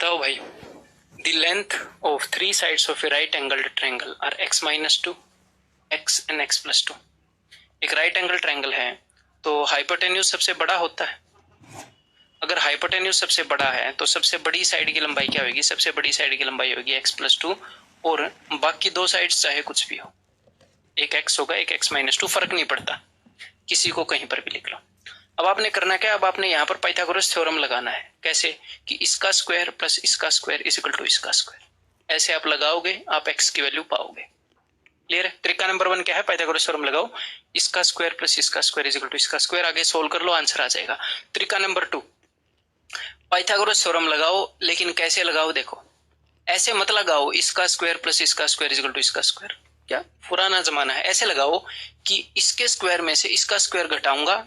बताओ भाई, the length of three sides of a right angled triangle are x minus two, x and x plus two. एक right angle triangle है तो hypotenuse सबसे बड़ा होता है। अगर हाइपोटेन्यूज सबसे बड़ा है तो सबसे बड़ी साइड की लंबाई क्या होगी? सबसे बड़ी साइड की लंबाई होगी x प्लस टू, और बाकी दो साइड्स चाहे कुछ भी हो, एक x होगा एक x माइनस टू, फर्क नहीं पड़ता, किसी को कहीं पर भी लिख लो। अब आपने करना क्या, अब आपने यहाँ पर पाइथागोरस थ्योरम लगाना है। कैसे? कि इसका स्क्वायर प्लस इसका स्क्वायर इज इक्वल टू इसका स्क्वायर। ऐसे आप लगाओगे, आप x की वैल्यू पाओगे। क्लियर है? तरीका नंबर 1 क्या है? पाइथागोरस थ्योरम लगाओ, इसका स्क्वायर प्लस इसका स्क्वायर इज इक्वल टू इसका स्क्वायर। आगे सोल्व कर लो, आंसर आ जाएगा। तरीका नंबर 2, पाइथागोरस थ्योरम लगाओ, लेकिन कैसे लगाओ? देखो, ऐसे मत लगाओ इसका स्क्वायर प्लस इसका स्क्वायर इज इक्वल टू इसका स्क्वायर, क्या पुराना जमाना है। ऐसे लगाओ कि इसके स्क्वायर में से इसका स्क्वायर घटाऊंगा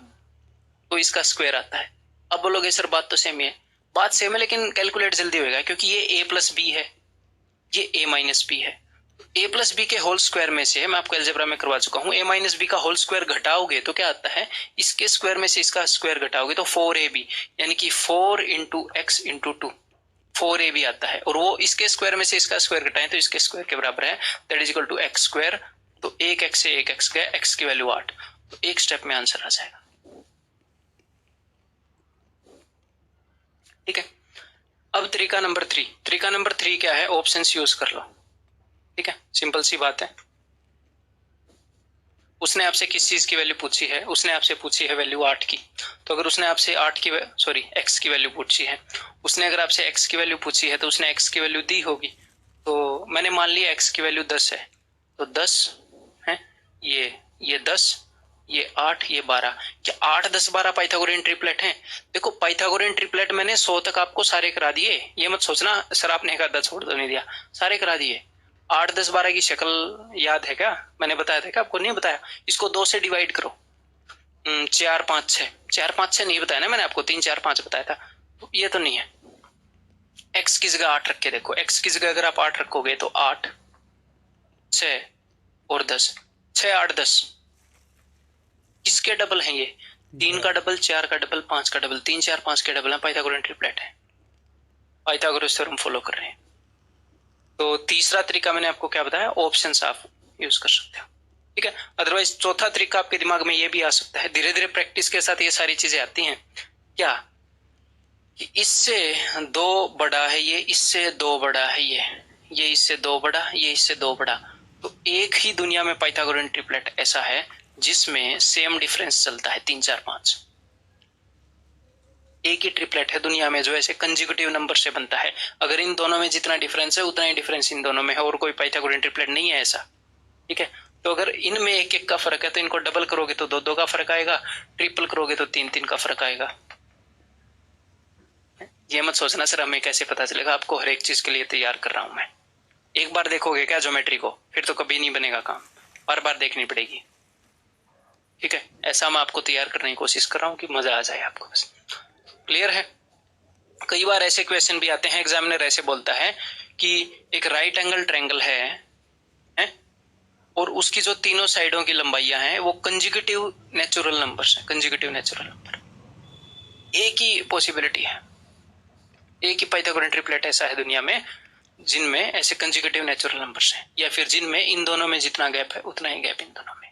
तो इसका स्क्वायर आता है। अब बोलोगे सर बात तो सेम ही है। बात सेम है, लेकिन कैलकुलेट जल्दी होगा, क्योंकि ये a प्लस बी है, ये a माइनस बी है। a प्लस बी के होल स्क्वायर में से, मैं आपको अलजेब्रा में करवा चुका हूं, a माइनस बी का होल स्क्वायर घटाओगे तो क्या आता है? इसके स्क्वायर में से इसका स्क्वायर घटाओगे तो 4ab, यानी कि 4 into x into two, 4ab आता है। और वो इसके स्क्वायर में से इसका स्क्वायर घटाएं तो इसके स्क्वायर के बराबर है, that is equal to x square. तो एक एक्स से एक एक्स गया, एक्स की वैल्यू 8, तो एक स्टेप में आंसर आ जाएगा। ठीक है। अब तरीका नंबर 3, तरीका नंबर 3 क्या है? ऑप्शंस यूज कर लो। ठीक है, सिंपल सी बात है। उसने आपसे किस चीज की वैल्यू पूछी है? उसने आपसे पूछी है वैल्यू 8 की। तो अगर उसने आपसे x की वैल्यू पूछी है, उसने अगर आपसे x की वैल्यू पूछी है तो उसने x की वैल्यू दी होगी। तो मैंने मान लिया x की वैल्यू 10 है, तो 10 है, ये 10, ये 8, ये 12। क्या 8, 10, 12 पाइथागोरियन ट्रिपलेट हैं? देखो, पाइथागोरियन ट्रिपलेट मैंने 100 तक आपको सारे करा दिए। ये मत सोचना सर आपने एक आधा छोड़ तो नहीं दिया, सारे करा दिए। 8, 10, 12 की शक्ल याद है क्या? मैंने बताया था क्या? आपको नहीं बताया? इसको 2 से डिवाइड करो। 4, 5, 6, 4, 5, 6 नहीं बताया ना मैंने आपको, 3, 4, 5 बताया था। तो ये तो नहीं है। x की जगह 8 रख के देखो, x की जगह अगर आप 8 रखोगे तो 8, 6 और 10, 6, 8, 10 किसके डबल हैं? ये 3 का डबल, 4 का डबल, 5 का डबल, 3, 4, 5 के डबल है, पाइथागोरियन ट्रिपलेट है। पाइथागोरस थ्योरम फॉलो कर रहे हैं। तो तीसरा तरीका मैंने आपको क्या बताया? ऑप्शंस आप यूज कर सकते हो। ठीक है। अदरवाइज चौथा तरीका आपके दिमाग में ये भी आ सकता है, धीरे धीरे प्रैक्टिस के साथ ये सारी चीजें आती हैं। क्या कि इससे 2 बड़ा है ये, इससे 2 बड़ा है ये इससे 2 बड़ा, ये इससे 2 बड़ा। तो एक ही दुनिया में पाइथागोरियन ट्रिपलेट ऐसा है जिसमें सेम डिफरेंस चलता है 3, 4, 5। एक ही ट्रिपलेट है दुनिया में जो ऐसे कंसेक्यूटिव नंबर से बनता है। अगर इन दोनों में जितना डिफरेंस है उतना ही डिफरेंस इन दोनों में है, और कोई पाइथागोरियन ट्रिपलेट नहीं है ऐसा। ठीक है। तो अगर इनमें 1-1 का फर्क है तो इनको डबल करोगे तो 2-2 का फर्क आएगा, ट्रिपल करोगे तो 3-3 का फर्क आएगा। ये मत सोचना सर हमें कैसे पता चलेगा, आपको हर एक चीज के लिए तैयार कर रहा हूं मैं। एक बार देखोगे क्या ज्योमेट्री को, फिर तो कभी नहीं बनेगा काम, बार बार देखनी पड़ेगी। ठीक है, ऐसा मैं आपको तैयार करने की कोशिश कर रहा हूँ कि मजा आ जाए आपको बस। क्लियर है? कई बार ऐसे क्वेश्चन भी आते हैं, एग्जामिनर ऐसे बोलता है कि एक राइट एंगल ट्रायंगल है और उसकी जो तीनों साइडों की लंबाइयां हैं वो कंसेक्यूटिव नेचुरल नंबर्स हैं। कंसेक्यूटिव नेचुरल नंबर एक ही पॉसिबिलिटी है, एक ही पाइथागोरियन ट्रिपलेट ऐसा है दुनिया में जिनमें ऐसे कंसेक्यूटिव नेचुरल नंबर्स हैं, या फिर जिनमें इन दोनों में जितना गैप है उतना ही गैप इन दोनों में।